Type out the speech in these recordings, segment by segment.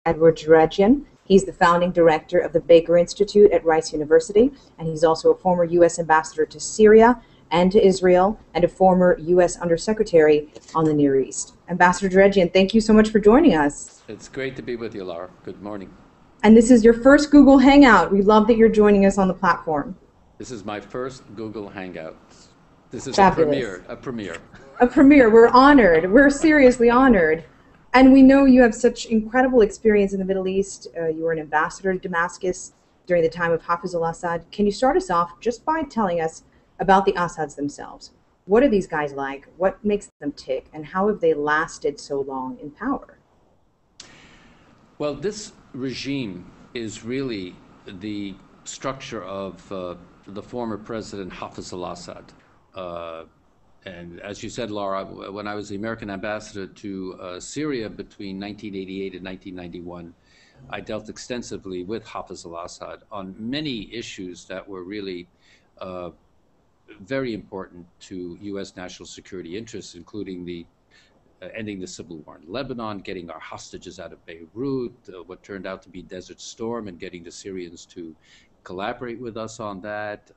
Edward Djerejian. He's the founding director of the Baker Institute at Rice University, and he's also a former U.S. ambassador to Syria and to Israel, and a former U.S. Undersecretary on the Near East. Ambassador Djerejian, thank you so much for joining us. It's great to be with you, Lara. Good morning. And this is your first Google Hangout. We love that you're joining us on the platform. This is my first Google Hangout. This is Fabulous. a premiere. A premiere. We're honored. We're seriously honored. And we know you have such incredible experience in the Middle East. You were an ambassador to Damascus during the time of Hafez alAsad. Can you start us off just by telling us about the Assads themselves? What are these guys like? What makes them tick? And how have they lasted so long in power? Well, this regime is really the structure of the former president Hafez alAsad. And as you said, Laura, when I was the American ambassador to Syria between 1988 and 1991, I dealt extensively with Hafez alAsad on many issues that were really very important to U.S. national security interests, including the ending the civil war in Lebanon, getting our hostages out of Beirut, what turned out to be Desert Storm, and getting the Syrians to collaborate with us on that.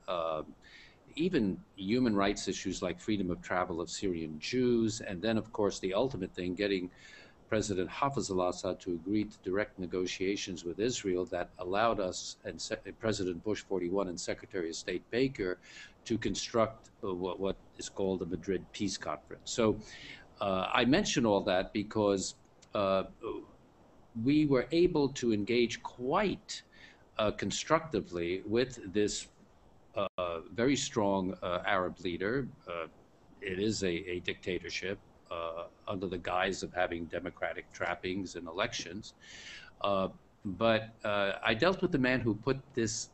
Even human rights issues like freedom of travel of Syrian Jews, and then, of course, the ultimate thing, getting President Hafez alAsad to agree to direct negotiations with Israel that allowed us, and President Bush 41 and Secretary of State Baker, to construct what is called the Madrid Peace Conference. So I mention all that because we were able to engage quite constructively with this very strong Arab leader. It is a dictatorship under the guise of having democratic trappings and elections. But I dealt with the man who put this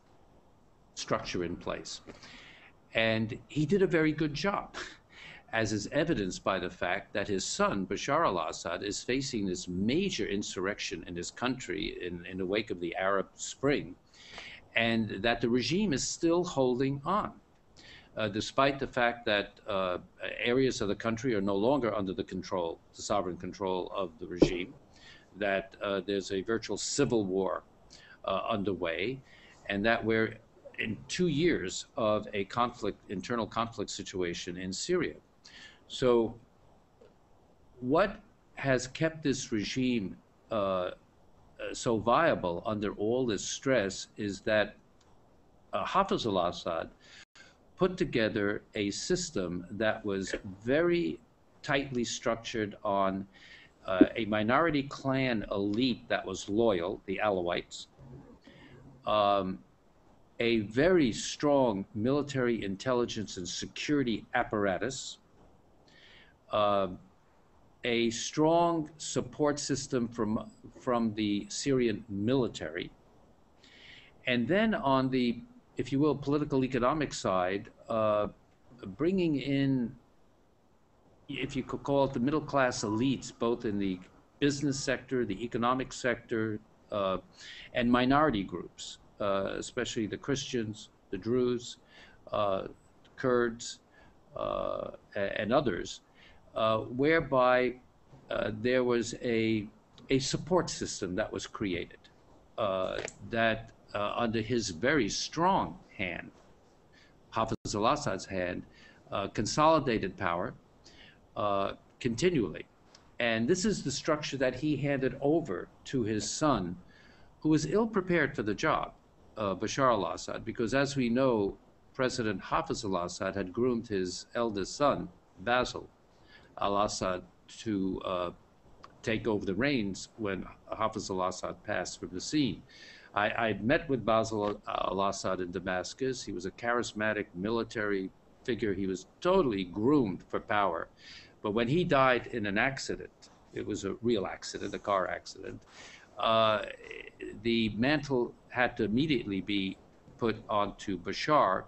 structure in place. And he did a very good job, as is evidenced by the fact that his son, Bashar al-Assad, is facing this major insurrection in his country in the wake of the Arab Spring, and that the regime is still holding on, despite the fact that areas of the country are no longer under the sovereign control of the regime, that there's a virtual civil war underway, and that we're in 2 years of a internal conflict situation in Syria. So what has kept this regime so viable under all this stress is that Hafez al-Assad put together a system that was very tightly structured on a minority clan elite that was loyal, the Alawites, a very strong military intelligence and security apparatus, a strong support system from the Syrian military, and then on the, if you will, political economic side, bringing in, if you could call it, the middle class elites, both in the business sector, the economic sector, and minority groups, especially the Christians, the Druze, Kurds, and others, whereby there was a support system that was created that under his very strong hand, Hafez al-Assad's hand, consolidated power continually. And this is the structure that he handed over to his son, who was ill-prepared for the job, Bashar al-Assad, because as we know, President Hafez al-Assad had groomed his eldest son, Basil al-Assad, to take over the reins when Hafez al-Assad passed from the scene. I met with Basil al-Assad in Damascus. He was a charismatic military figure. He was totally groomed for power. But when he died in an accident, it was a real accident, a car accident, the mantle had to immediately be put onto Bashar,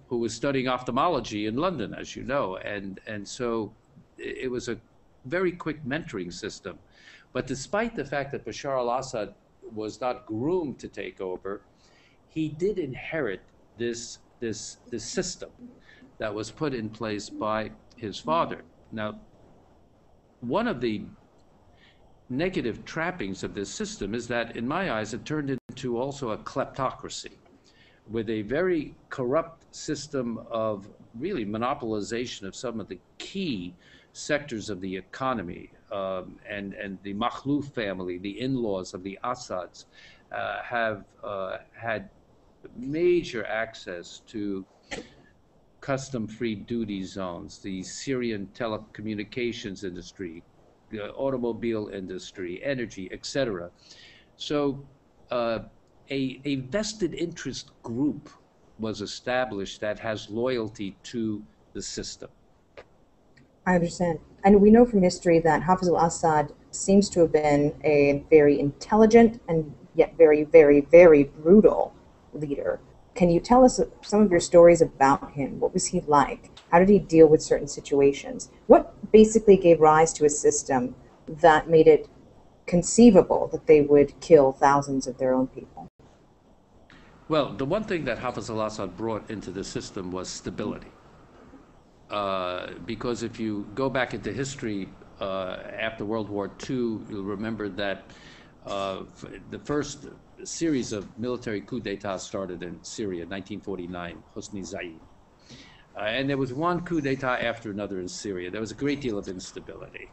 who was studying ophthalmology in London, as you know. And so it was a very quick mentoring system. But despite the fact that Bashar al-Assad was not groomed to take over, he did inherit this system that was put in place by his father. Now, one of the negative trappings of this system is that, in my eyes, it turned into also a kleptocracy with a very corrupt system of really monopolization of some of the key sectors of the economy. And the Makhlouf family, the in-laws of the Assads, have had major access to custom-free duty zones, the Syrian telecommunications industry, the automobile industry, energy, etc. So a vested interest group was established that has loyalty to the system. I understand. And we know from history that Hafez al-Assad seems to have been a very intelligent and yet very, very, very brutal leader. Can you tell us some of your stories about him? What was he like? How did he deal with certain situations? What basically gave rise to a system that made it conceivable that they would kill thousands of their own people? Well, the one thing that Hafez al-Assad brought into the system was stability. Because if you go back into history after World War II, you'll remember that the first series of military coups d'etat started in Syria, 1949, Hosni Zaid. And there was one coup d'etat after another in Syria. There was a great deal of instability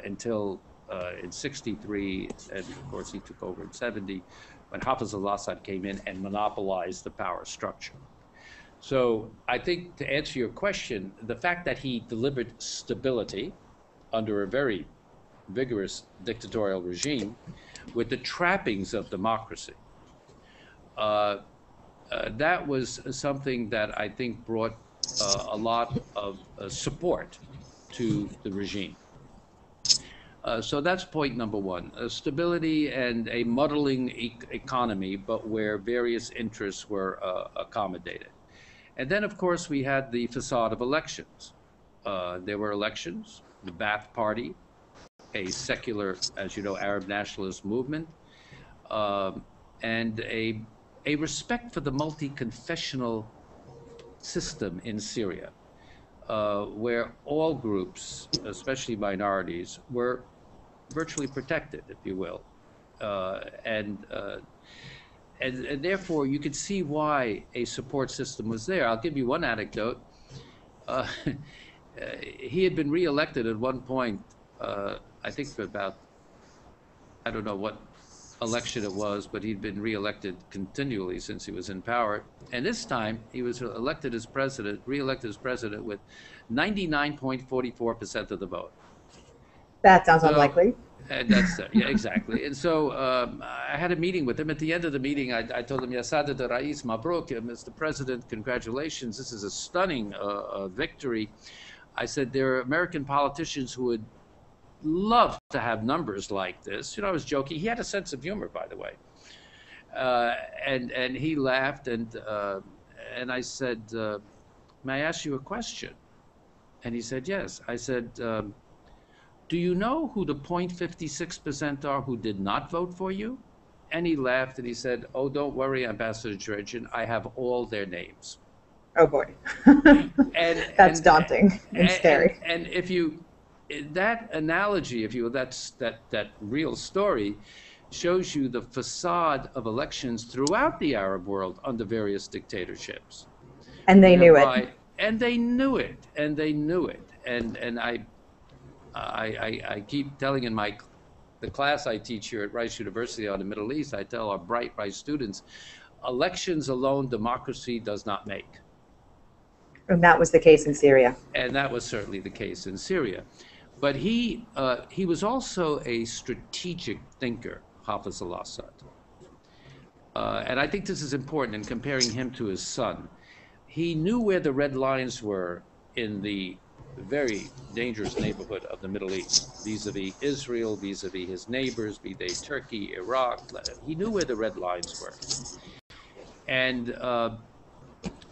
until in 63, and of course he took over in 70, when Hafez al-Assad came in and monopolized the power structure. So I think, to answer your question, the fact that he delivered stability under a very vigorous dictatorial regime with the trappings of democracy, that was something that I think brought a lot of support to the regime. So that's point number one, stability and a muddling economy, but where various interests were accommodated. And then, of course, we had the facade of elections. There were elections, the Ba'ath Party, a secular, as you know, Arab nationalist movement, and a respect for the multi-confessional system in Syria, where all groups, especially minorities, were virtually protected, if you will. And therefore, you could see why a support system was there. I'll give you one anecdote. He had been reelected at one point, I think for about, I don't know what election it was, but he'd been reelected continually since he was in power. And this time, he was reelected as president with 99.44% of the vote. That sounds unlikely. That's yeah, exactly. And so I had a meeting with him. At the end of the meeting, I told him, Ya Sadat al-Rais, Mabruk, Mr. President, congratulations. This is a stunning victory. I said, there are American politicians who would love to have numbers like this. You know, I was joking. He had a sense of humor, by the way. And he laughed, and I said, may I ask you a question? And he said, yes. I said, do you know who the 0.56% are who did not vote for you? And he laughed and he said, oh, don't worry, Ambassador Djerejian, I have all their names. Oh boy. That's daunting and scary. And if you, that analogy, if you will, that real story shows you the facade of elections throughout the Arab world under various dictatorships. And they knew it. And they knew it, and they knew it. And I keep telling in the class I teach here at Rice University on the Middle East, I tell our bright students, elections alone democracy does not make. And that was the case in Syria. And that was certainly the case in Syria. But he was also a strategic thinker, Hafez al-Assad. And I think this is important in comparing him to his son. He knew where the red lines were in the very dangerous neighborhood of the Middle East, vis-a-vis Israel, vis-a-vis his neighbors, be they Turkey, Iraq. He knew where the red lines were. And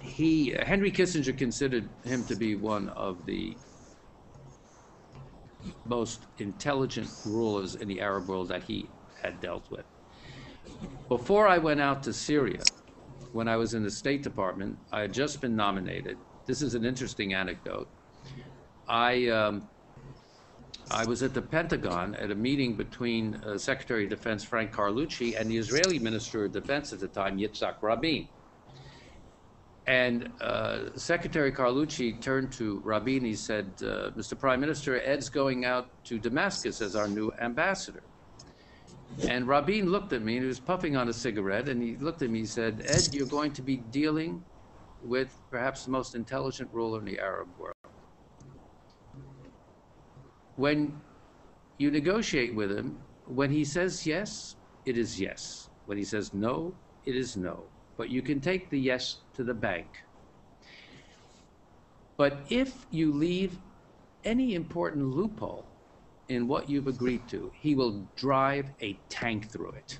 Henry Kissinger considered him to be one of the most intelligent rulers in the Arab world that he had dealt with. Before I went out to Syria, when I was in the State Department, I had just been nominated. This is an interesting anecdote. I I was at the Pentagon at a meeting between Secretary of Defense Frank Carlucci and the Israeli Minister of Defense at the time, Yitzhak Rabin. And Secretary Carlucci turned to Rabin. He said, Mr. Prime Minister, Ed's going out to Damascus as our new ambassador. And Rabin looked at me, and he was puffing on a cigarette, and he looked at me, he said, Ed, you're going to be dealing with perhaps the most intelligent ruler in the Arab world. When you negotiate with him, when he says yes, it is yes. When he says no, it is no. But you can take the yes to the bank. But if you leave any important loophole in what you've agreed to, he will drive a tank through it.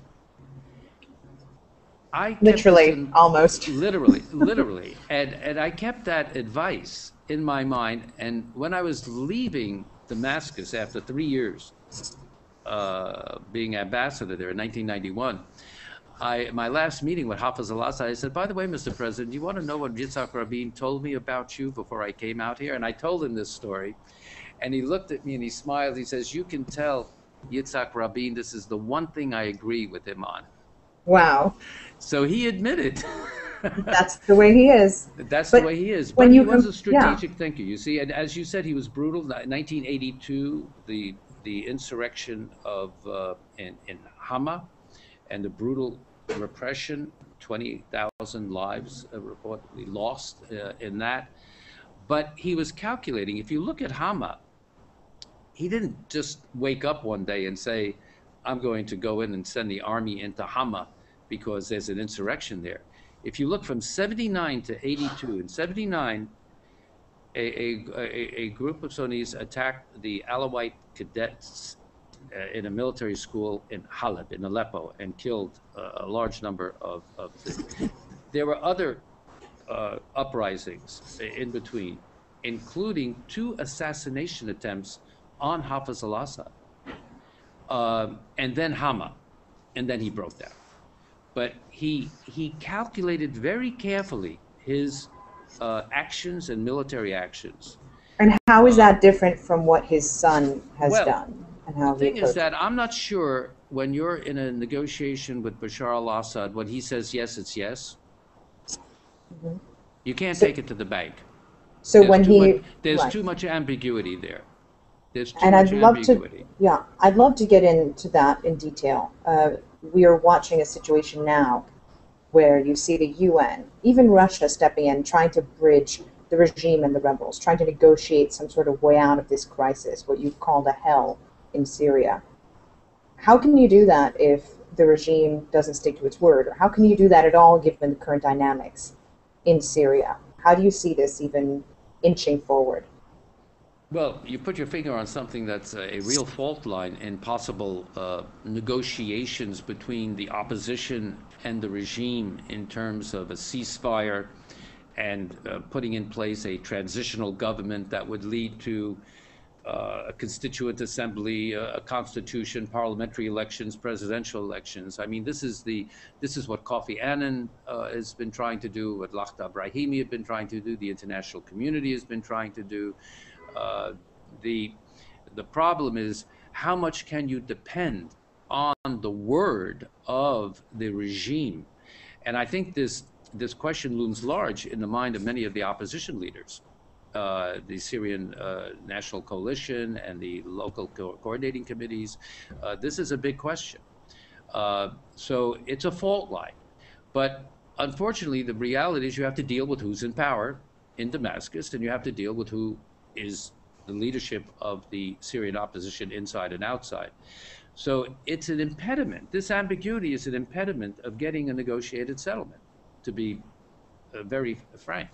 Literally, almost. Literally. And I kept that advice in my mind. And when I was leaving Damascus after 3 years being ambassador there in 1991, my last meeting with Hafez alAsad, I said, by the way, Mr. President, do you want to know what Yitzhak Rabin told me about you before I came out here? And I told him this story. And he looked at me and he smiled. He says, you can tell Yitzhak Rabin this is the one thing I agree with him on. Wow. So he admitted. That's the way he is. That's the way he is. But he was a strategic thinker, you see. And as you said, he was brutal. 1982, the insurrection of in Hama and the brutal repression, 20,000 lives reportedly lost in that. But he was calculating. If you look at Hama, he didn't just wake up one day and say, I'm going to go in and send the army into Hama because there's an insurrection there. If you look from 79 to 82, in 79, a group of Sunnis attacked the Alawite cadets in a military school in Halab, in Aleppo, and killed a large number of them. There were other uprisings in between, including 2 assassination attempts on Hafez alAsad. And then Hama, and then he broke down. But he calculated very carefully his actions and military actions. And how is that different from what his son has done? And how the thing is that I'm not sure when you're in a negotiation with Bashar al-Assad, when he says yes, it's yes. Mm-hmm. You can't take it to the bank. So there's too much ambiguity there. There's too and much I'd love ambiguity. I'd love to get into that in detail. We are watching a situation now where you see the UN, even Russia stepping in, trying to bridge the regime and the rebels, trying to negotiate some sort of way out of this crisis, what you've called a hell in Syria. How can you do that if the regime doesn't stick to its word? Or how can you do that at all given the current dynamics in Syria? How do you see this even inching forward? Well, you put your finger on something that's a real fault line in possible negotiations between the opposition and the regime in terms of a ceasefire and putting in place a transitional government that would lead to a constituent assembly, a constitution, parliamentary elections, presidential elections. I mean, this is what Kofi Annan has been trying to do, what Lakhdar Brahimi have been trying to do, the international community has been trying to do. The problem is, how much can you depend on the word of the regime? And I think this question looms large in the mind of many of the opposition leaders, the Syrian National Coalition and the local coordinating committees. This is a big question. So it's a fault line. But unfortunately, the reality is you have to deal with who's in power in Damascus, and you have to deal with who is the leadership of the Syrian opposition inside and outside. So it's an impediment. This ambiguity is an impediment of getting a negotiated settlement, to be very frank.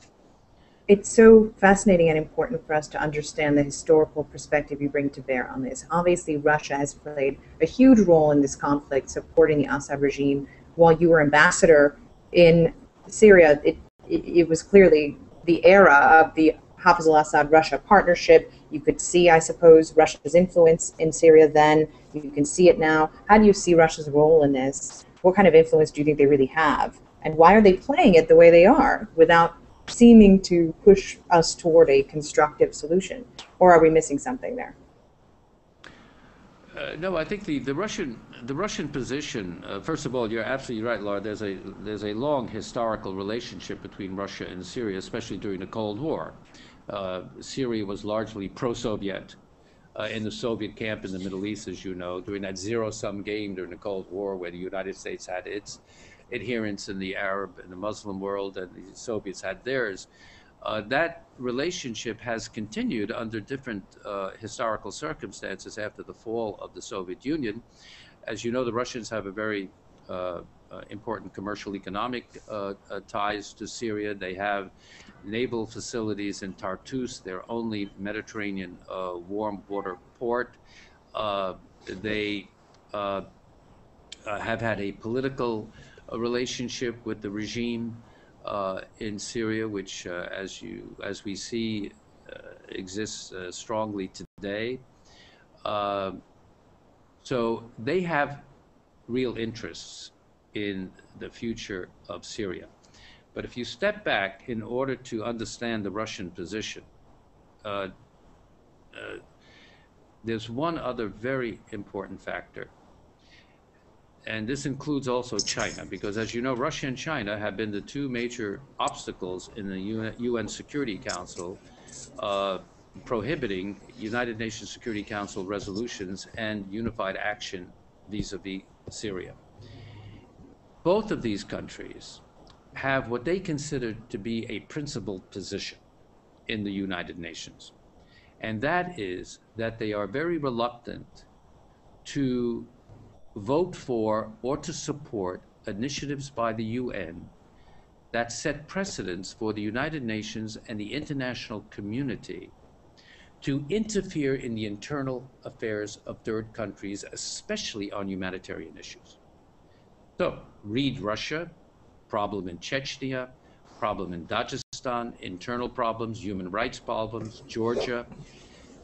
It's so fascinating and important for us to understand the historical perspective you bring to bear on this. Obviously, Russia has played a huge role in this conflict, supporting the Assad regime. While you were ambassador in Syria, it was clearly the era of the Hafez al-Assad-Russia partnership. You could see, I suppose, Russia's influence in Syria then. You can see it now. How do you see Russia's role in this? What kind of influence do you think they really have? And why are they playing it the way they are without seeming to push us toward a constructive solution? Or are we missing something there? No, I think the Russian position. First of all, you're absolutely right, Laura. There's a long historical relationship between Russia and Syria, especially during the Cold War. Syria was largely pro-Soviet in the Soviet camp in the Middle East, as you know, during that zero-sum game during the Cold War, where the United States had its adherents in the Arab and the Muslim world, and the Soviets had theirs. That relationship has continued under different historical circumstances after the fall of the Soviet Union. As you know, the Russians have a very important commercial economic ties to Syria. They have naval facilities in Tartus, their only Mediterranean warm water port. They have had a political relationship with the regime in Syria, which, as we see, exists strongly today. So they have real interests in the future of Syria. But if you step back in order to understand the Russian position, there's one other very important factor. And this includes also China, because as you know, Russia and China have been the two major obstacles in the UN Security Council prohibiting United Nations Security Council resolutions and unified action vis-a-vis Syria. Both of these countries have what they consider to be a principled position in the United Nations. And that is that they are very reluctant to vote for or to support initiatives by the UN that set precedents for the United Nations and the international community to interfere in the internal affairs of third countries, especially on humanitarian issues. So, read Russia, problem in Chechnya, problem in Dagestan, internal problems, human rights problems, Georgia,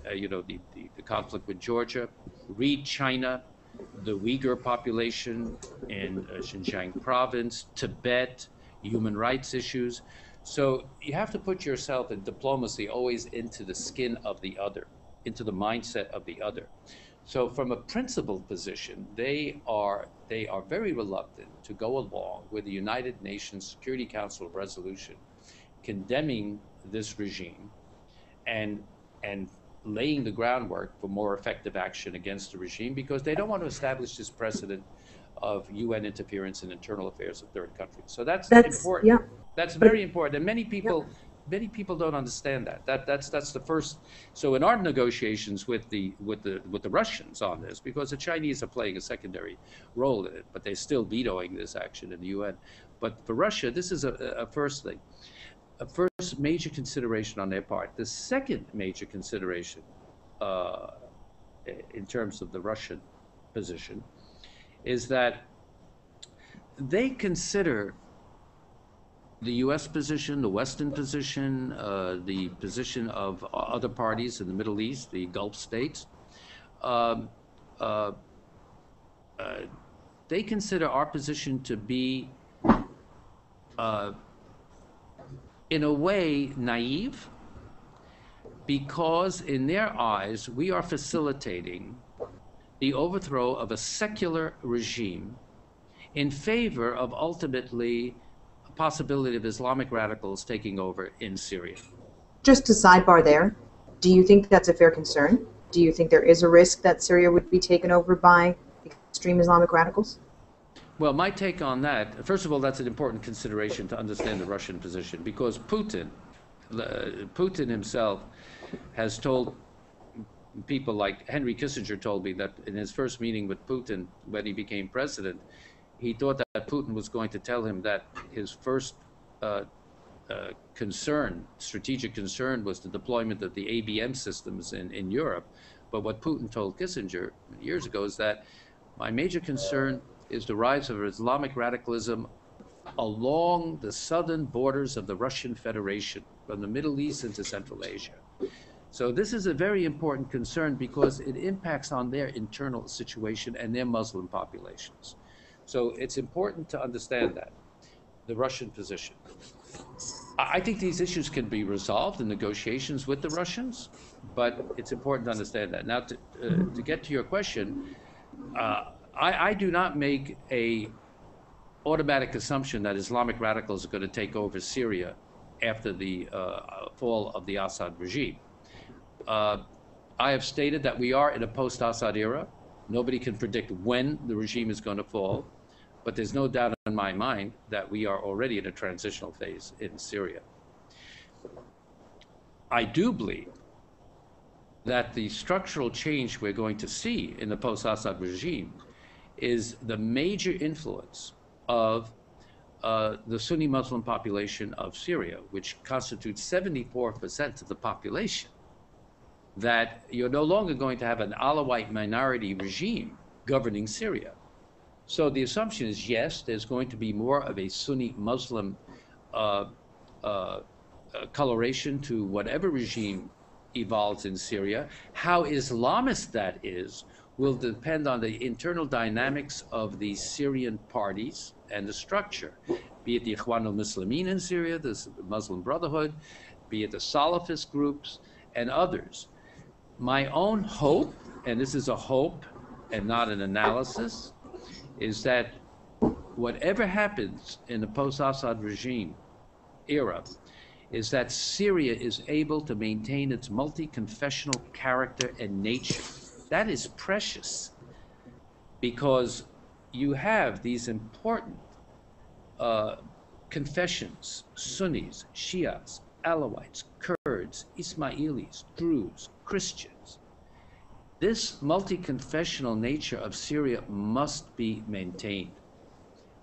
the conflict with Georgia. Read China, the Uyghur population in Xinjiang province, Tibet, human rights issues. So you have to put yourself in diplomacy always into the skin of the other, into the mindset of the other. So from a principled position, they are very reluctant to go along with the United Nations Security Council resolution condemning this regime and laying the groundwork for more effective action against the regime, because they don't want to establish this precedent of UN interference in internal affairs of third countries. So that's important. Yeah. That's very important, and many people don't understand that. That's the first. So in our negotiations with the Russians on this, because the Chinese are playing a secondary role in it, but they're still vetoing this action in the UN. But for Russia, this is a first thing. A first major consideration on their part. The second major consideration in terms of the Russian position is that they consider the U.S. position, the Western position, the position of other parties in the Middle East, the Gulf states. They consider our position to be in a way naive, because in their eyes we are facilitating the overthrow of a secular regime in favor of ultimately a possibility of Islamic radicals taking over in Syria. Just to sidebar there, do you think that's a fair concern? Do you think there is a risk that Syria would be taken over by extreme Islamic radicals? Well, my take on that, first of all, that's an important consideration to understand the Russian position, because Putin himself has told people, like Henry Kissinger told me that in his first meeting with Putin when he became president, he thought that Putin was going to tell him that his first strategic concern was the deployment of the ABM systems in Europe. But what Putin told Kissinger years ago is that my major concern is the rise of Islamic radicalism along the southern borders of the Russian Federation, from the Middle East into Central Asia. So this is a very important concern because it impacts on their internal situation and their Muslim populations. So it's important to understand that, the Russian position. I think these issues can be resolved in negotiations with the Russians, but it's important to understand that. Now, to get to your question, I do not make a automatic assumption that Islamic radicals are going to take over Syria after the fall of the Assad regime. I have stated that we are in a post-Assad era. Nobody can predict when the regime is going to fall, but there's no doubt in my mind that we are already in a transitional phase in Syria. I do believe that the structural change we're going to see in the post-Assad regime is the major influence of the Sunni Muslim population of Syria, which constitutes 74% of the population, that you're no longer going to have an Alawite minority regime governing Syria. So the assumption is, yes, there's going to be more of a Sunni Muslim coloration to whatever regime evolves in Syria. How Islamist that is will depend on the internal dynamics of the Syrian parties and the structure, be it the Ikhwan al-Muslimin in Syria, the Muslim Brotherhood, be it the Salafist groups and others. My own hope, and this is a hope and not an analysis, is that whatever happens in the post-Assad regime era is that Syria is able to maintain its multi-confessional character and nature. That is precious because you have these important confessions: Sunnis, Shias, Alawites, Kurds, Ismailis, Druze, Christians. This multi-confessional nature of Syria must be maintained,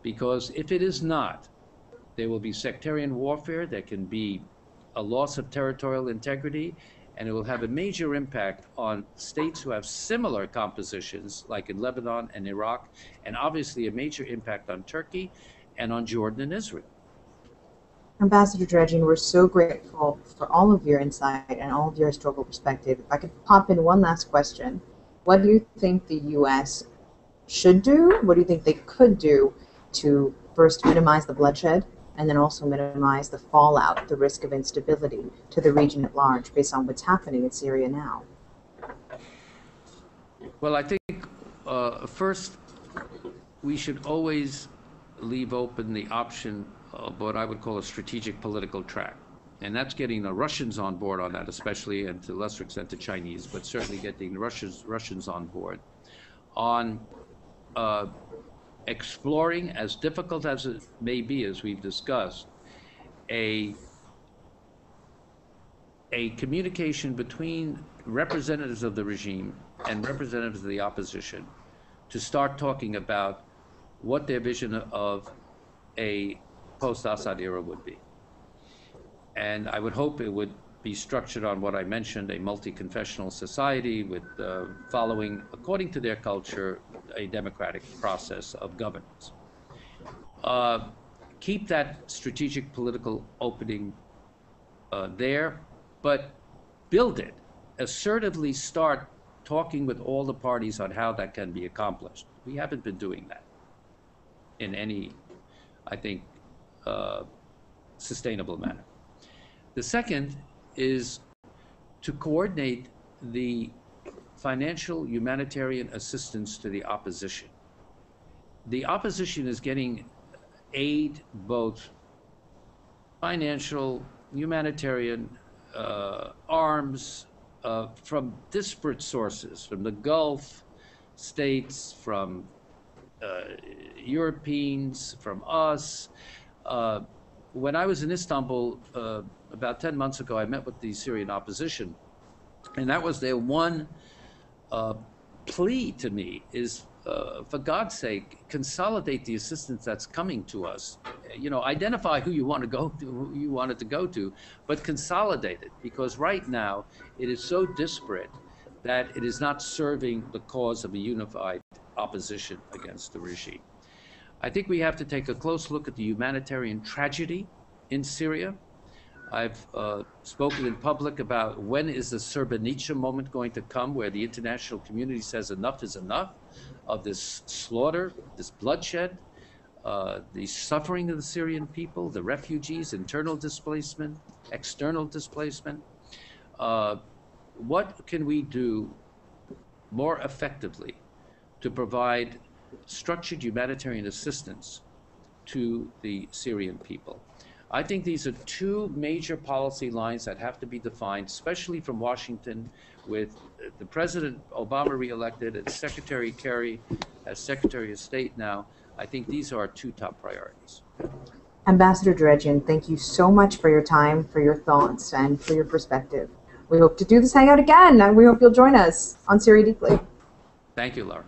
because if it is not, there will be sectarian warfare, there can be a loss of territorial integrity, and it will have a major impact on states who have similar compositions, like in Lebanon and Iraq, and obviously a major impact on Turkey and on Jordan and Israel. Ambassador Djerejian, we're so grateful for all of your insight and all of your historical perspective. If I could pop in one last question. What do you think the U.S. should do? What do you think they could do to first minimize the bloodshed and then also minimize the fallout, the risk of instability to the region at large based on what's happening in Syria now? Well, I think first we should always leave open the option of what I would call a strategic political track. And that's getting the Russians on board on that, especially, and to a lesser extent the Chinese, but certainly getting the Russians on board on exploring, as difficult as it may be, as we've discussed, a communication between representatives of the regime and representatives of the opposition to start talking about what their vision of a post-Assad era would be. And I would hope it would be structured on what I mentioned, a multi-confessional society with following, according to their culture, a democratic process of governance. Keep that strategic political opening there, but build it. Assertively start talking with all the parties on how that can be accomplished. We haven't been doing that in any, I think, sustainable manner. The second is to coordinate the financial humanitarian assistance to the opposition. The opposition is getting aid, both financial, humanitarian, arms, from disparate sources, from the Gulf states, from Europeans, from us. When I was in Istanbul about 10 months ago, I met with the Syrian opposition, and that was their one plea to me is, for God's sake, consolidate the assistance that's coming to us. You know, identify who you want to go to, who you want it to go to, but consolidate it, because right now it is so disparate that it is not serving the cause of a unified opposition against the regime. I think we have to take a close look at the humanitarian tragedy in Syria. I've spoken in public about when is the Srebrenica moment going to come, where the international community says enough is enough of this slaughter, this bloodshed. the suffering of the Syrian people, the refugees, internal displacement, external displacement. What can we do more effectively to provide structured humanitarian assistance to the Syrian people? I think these are two major policy lines that have to be defined, especially from Washington, with the President Obama reelected and Secretary Kerry as Secretary of State now. I think these are our two top priorities. Ambassador Djerejian, thank you so much for your time, for your thoughts, and for your perspective. We hope to do this hangout again, and we hope you'll join us on Syria Deeply. Thank you, Lara.